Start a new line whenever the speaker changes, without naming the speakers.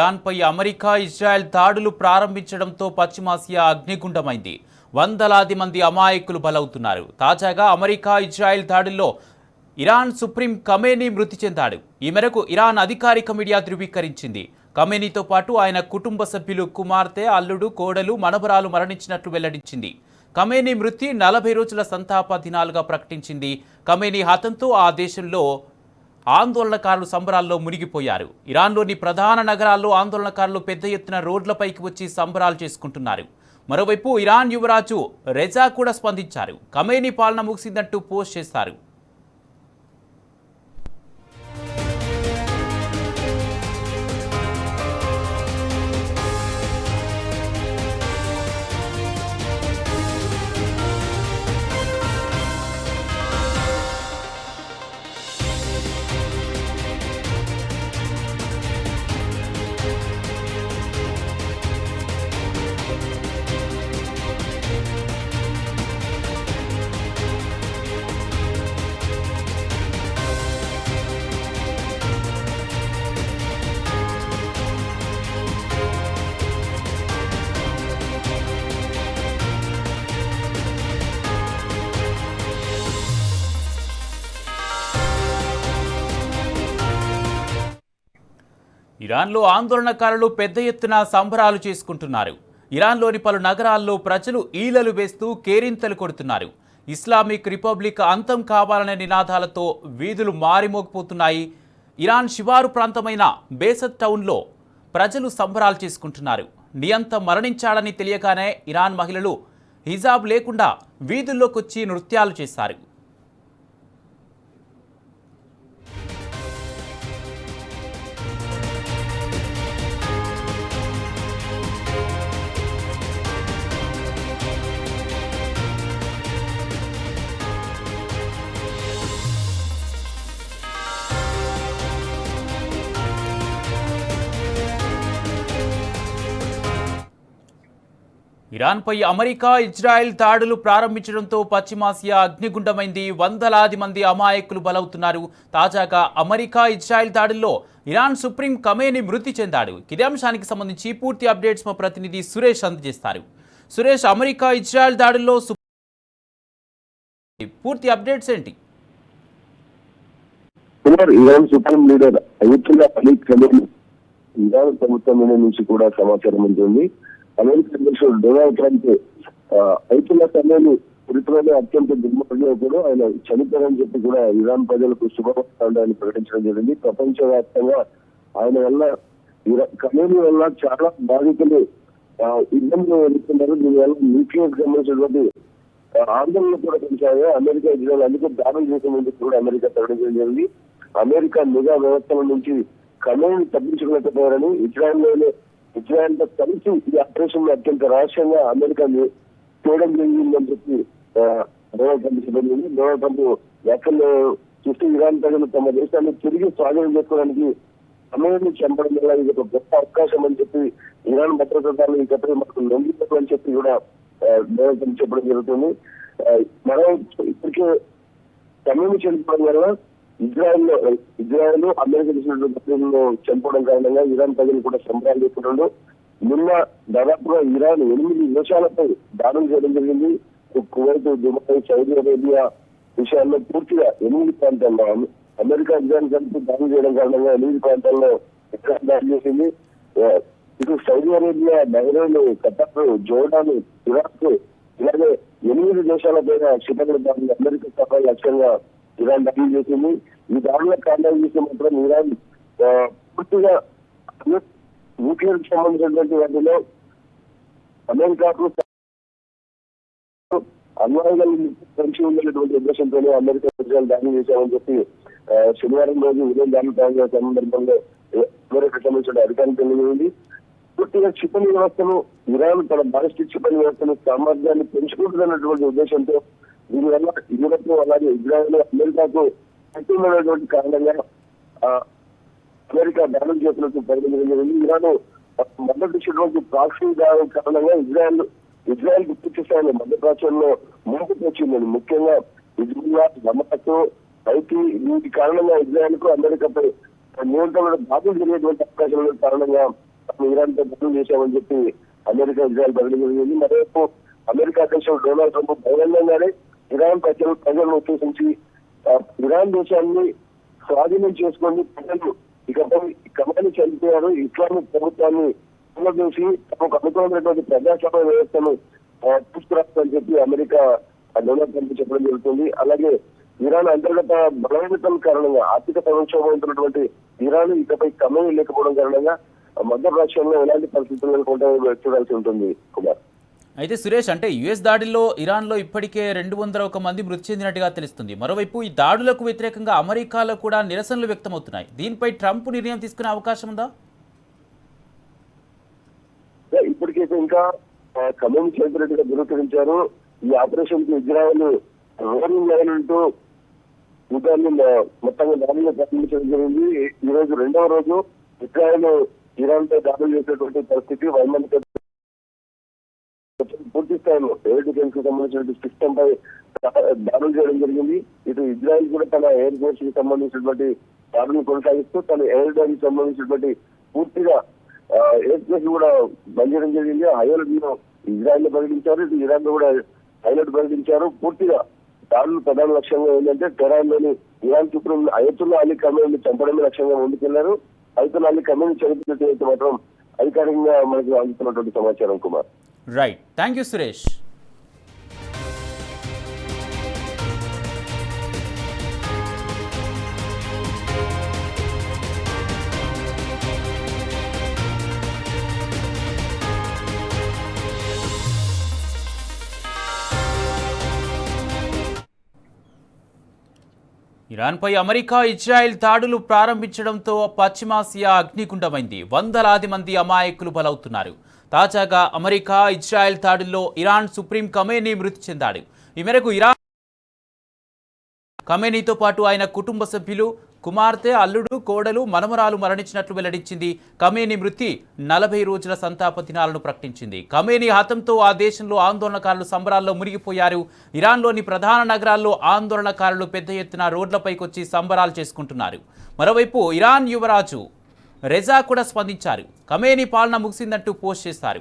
ఇరాన్పై America Israel దాడులు ప్రారంభించడంతో పశ్చిమాసియా అగ్నిగుండమైంది. వందలాది మంది అమాయకులు బలవుతున్నారు. తాజాగా అమెరికా ఇజ్రాయెల్ దాడుల్లో ఇరాన్ సుప్రీం ఖమేనీ మృతి చెందాడు. ఈ మేరకు ఇరాన్ అధికారిక మీడియా ధృవీకరించింది. ఖమేనీతో పాటు ఆయన కుటుంబ సభ్యులు, కుమార్తె, అల్లుడు, కోడలు, మనవరాలు మరణించినట్లు వెల్లడించింది. ఖమేనీ మృతి 40 రోజుల సంతాప దినాలుగా ప్రకటించింది. ఖమేనీ హతంతో ఆ దేశంలో ఆందోళనకారులు సంబరాల్లో మునిగిపోయారు. ఇరాన్లోని ప్రధాన నగరాల్లో ఆందోళనకారులు పెద్ద ఎత్తున రోడ్లపైకి వచ్చి సంబరాలు చేసుకుంటున్నారు. మరోవైపు ఇరాన్ యువరాజు రెజా కూడా స్పందించారు. ఖమేనీ పాలన ముగిసిందంటూ పోస్ట్ చేశారు. ఇరాన్లో ఆందోళనకారులు పెద్ద ఎత్తున సంబరాలు చేసుకుంటున్నారు. ఇరాన్లోని పలు నగరాల్లో ప్రజలు ఈలలు వేస్తూ కేరింతలు కొడుతున్నారు. ఇస్లామిక్ రిపబ్లిక్ అంతం కావాలనే నినాదాలతో వీధులు మారిమోగిపోతున్నాయి. ఇరాన్ శివారు ప్రాంతమైన బేసత్ టౌన్లో ప్రజలు సంబరాలు చేసుకుంటున్నారు. నియంత మరణించాడని తెలియగానే ఇరాన్ మహిళలు హిజాబ్ లేకుండా వీధుల్లోకొచ్చి నృత్యాలు చేశారు. ఇరాన్పై అమెరికా ఇజ్రాయెల్ దాడులు ప్రారంభించడంతో పశ్చిమాసియా అగ్నిగుండమైంది. వందలాది మంది అమాయకులు బలవుతున్నారు. తాజాగా అమెరికా ఇజ్రాయెల్ దాడుల్లో ఇరాన్ సుప్రీం ఖమేనీ మృతి చెందాడు. ఇదే అంశానికి సంబంధించి పూర్తి అప్డేట్స్ మా ప్రతినిధి సురేష్ అందజేస్తారు. సురేష్, అమెరికా ఇజ్రాయెల్ దాడుల్లో పూర్తి అప్డేట్స్ ఏంటి?
Iran supreme leader Ayatollah Ali Khamenei Iran ప్రభుత్వం నుంచి కూడా సమాచారం ఉంటుంది. అమెరికా అధ్యక్షుడు డొనాల్డ్ ట్రంప్ అయతుల్లా ఖమేనీ మృతిలోనే అత్యంత దుర్మార్గుడు ఆయన చనిపోయారని చెప్పి కూడా ఇరాన్ ప్రజలకు శుభవార్తను ప్రకటించడం జరిగింది. ప్రపంచవ్యాప్తంగా ఆయన వల్ల ఖమేనీ వల్ల చాలా బాధితులు ఇబ్బందులు ఎదుర్కొన్నారు. దీనివల్ల న్యూక్లియర్ సంబంధించినటువంటి ఆందోళనలు కూడా పెంచాయి. అమెరికా ఇజ్రాయెల్ అందుకే దాడులు చేసే ముందు కూడా అమెరికా ప్రకటించడం జరిగింది. అమెరికా నిఘా వ్యవస్థల నుంచి ఖమేనీ తప్పించుకోలేకపోయారని, ఇజ్రాయెల్తో కలిసి ఈ ఆపరేషన్ అత్యంత రహస్యంగా అమెరికా చేయడం జరిగిందని చెప్పి డొనాల్డ్ ట్రంప్ చెప్పింది. డొనాల్డ్ ట్రంప్ వ్యాఖ్యలు చూస్తూ ఇరాన్ ప్రజలు తమ దేశాన్ని తిరిగి స్వాధీనం చేసుకోవడానికి ఖమేనీని చంపడం వల్ల ఇది ఒక గొప్ప అవకాశం అని చెప్పి ఇరాన్ భద్రతా దళాలు ఈ కథ మనకు లొంగిపోవాలని చెప్పి కూడా డొనాల్డ్ ట్రంప్ చెప్పడం జరుగుతుంది. మనం ఇప్పటికే ఖమేనీ చనిపోవడం వల్ల ఇజ్రాయెల్ అమెరికా చేసినటువంటి చంపడం కారణంగా ఇరాన్ ప్రజలు కూడా సంబరాలు చేసుకుంటుండో నిన్న దాదాపుగా ఇరాన్ 8 దేశాలపై దాడులు చేయడం జరిగింది. కువైట్, దుబాయ్, సౌదీ అరేబియా విషయాల్లో పూర్తిగా 8 ప్రాంతాల్లో అమెరికా ఇజ్రాయెల్ కలిపి దాడులు చేయడం కారణంగా 8 ప్రాంతాల్లో ఇజ్రాయెల్ దాడి చేసింది. ఇటు Saudi Arabia, Bahrain, Qatar, Jordan, Iraq ఇలాగే 8 దేశాలపైన క్షిపణుల దాడులు అమెరికా సభ లక్ష్యంగా ఇరాన్ దాడులు చేసింది. ఈ దాడుల కారణాలు చూస్తే మాత్రం ఇరాన్ పూర్తిగా న్యూక్లియర్ సంబంధించినటువంటి వాటిలో అమెరికాకు అన్యాయాలు కలిసి ఉన్నటువంటి ఉద్దేశంతోనే అమెరికా ఇజ్రాయెల్ దాడులు చేశామని చెప్పి శనివారం రోజు ఉదయం దాడులు ప్రారంభ సందర్భంలో అమెరికా సంబంధించిన అధికారం తెలియజేసింది. పూర్తిగా క్షిపణి వ్యవస్థను ఇరాన్ తన బాలిస్టిక్ క్షిపణి వ్యవస్థను సామర్థ్యాన్ని పెంచుకుంటున్నటువంటి ఉద్దేశంతో దీనివల్ల యూరప్ అలాగే ఇజ్రాయెల్ అమెరికాకు శక్తిమైనటువంటి కారణంగా అమెరికా దాడులు చేసినట్టు పరిగణించడం జరిగింది. ఇరాన్ మద్దతు ఇచ్చినటువంటి ప్రాక్సీ దాడుల కారణంగా ఇజ్రాయెల్ పూర్తి స్థాయిలో మధ్యప్రాచ్యంలో ముందుకు వచ్చిందని, ముఖ్యంగా హిజ్బుల్లా, హమాస్, హైతీ వీటి కారణంగా ఇజ్రాయెల్ కు అమెరికాపై నియంత్రణ దాడులు జరిగేటువంటి అవకాశం కారణంగా ఇరాన్ తో యుద్ధం చేశామని చెప్పి అమెరికా ఇజ్రాయెల్ బదిలీ జరిగింది. మరోవైపు అమెరికా అధ్యక్షుడు డొనాల్డ్ ట్రంప్ బహిరంగంగానే ఇరాన్ ప్రజలను ఉద్దేశించి ఇరాన్ దేశాన్ని స్వాధీనం చేసుకొని ప్రజలు ఇకపై క్రమాన్ని చనిపోయారు, ఇస్లామిక్ ప్రభుత్వాన్ని పునరుద్ధరించి తమకు అనుకూలమైనటువంటి ప్రజాస్వామ్య వ్యవస్థను తీసుకురావాలని చెప్పి అమెరికా డొనాల్డ్ ట్రంప్ చెప్పడం జరుగుతుంది. అలాగే ఇరాన్ అంతర్గత బలహీనతల కారణంగా ఆర్థిక సంక్షోభం ఉంటున్నటువంటి ఇరాన్ ఇకపై ఖమేనీ లేకపోవడం కారణంగా మధ్యప్రాచ్యంలో ఎలాంటి పరిస్థితులు నెలకొంటాయో చూడాల్సి ఉంటుంది కుమార్.
అయితే సురేష్, అంటే యుఎస్ దాడిలో ఇరాన్లో ఇప్పటికే 201 మంది మృతి చెందినట్టుగా తెలుస్తుంది. మరోవైపు ఈ దాడులకు వ్యతిరేకంగా అమెరికాలో కూడా నిరసనలు వ్యక్తమవుతున్నాయి. దీనిపై ట్రంప్ నిర్ణయం తీసుకునే అవకాశం ఉందా?
ఇప్పటికైతే ఇంకా ఖమేనీ చేతులట్టుగా ధృవీకరించారు. ఈ ఆపరేషన్ కి ఇజ్రాయెల్ రోలింగ్ లైన్ అంటూ యుద్ధాన్ని మొత్తంగా దాడిలో ప్రారంభించడం జరిగింది. ఈ రోజు 2వ రోజు ఇజ్రాయెల్ ఇరాన్ తో దాడులు చేసేటువంటి పరిస్థితి 100 మంది పూర్తి స్థాయిలో ఎయిర్ డిఫెన్స్ కి సంబంధించిన సిస్టమ్ పై దాడులు చేయడం జరిగింది. ఇటు ఇజ్రాయెల్ కూడా తన ఎయిర్ ఫోర్స్ కి సంబంధించినటువంటి దాడులను కొనసాగిస్తూ తన ఎయిర్ డైన్ కి సంబంధించినటువంటి పూర్తిగా ఎయిర్ స్పేస్ కూడా బంద్ చేయడం జరిగింది. హైలైట్ ఇజ్రాయెల్ లో ప్రకటించారు, ఇటు ఇరాన్ లో కూడా హైలైట్ ప్రకటించారు. పూర్తిగా దాడులు ప్రధాన లక్ష్యంగా ఏంటంటే టెహరాన్ లోని ఇరాన్ సుప్రీం అయతుల్లా అలీ ఖమేనీని చంపడమే లక్ష్యంగా ముందుకెళ్లారు. అయతుల్లా అలీ ఖమేనీ చనిపోయినట్టు మాత్రం అధికారికంగా మనకు అందుతున్నటువంటి సమాచారం Kumar.
Right, thank you Suresh. ఇరాన్పై అమెరికా ఇజ్రాయెల్ దాడులు ప్రారంభించడంతో పశ్చిమాసియా అగ్నిగుండమైంది. వందలాది మంది అమాయకులు బలవుతున్నారు. తాజాగా అమెరికా ఇజ్రాయెల్ దాడుల్లో ఇరాన్ సుప్రీం ఖమేనీ మృతి చెందాడు. ఈ మేరకు ఇరాన్ ఖమేనీతో పాటు ఆయన కుటుంబ సభ్యులు, కుమార్తె, అల్లుడు, కోడలు, మనమరాలు మరణించినట్లు వెల్లడించింది. ఖమేనీ మృతి 40 రోజుల సంతాప దినాలను ప్రకటించింది. ఖమేనీ హతంతో ఆ దేశంలో ఆందోళనకారులు సంబరాల్లో మునిగిపోయారు. ఇరాన్లోని ప్రధాన నగరాల్లో ఆందోళనకారులు పెద్ద ఎత్తున రోడ్లపైకొచ్చి సంబరాలు చేసుకుంటున్నారు. మరోవైపు ఇరాన్ యువరాజు రెజా కూడా స్పందించారు. ఖమేనీ పాలన ముగిసిందంటూ పోస్ట్ చేశారు.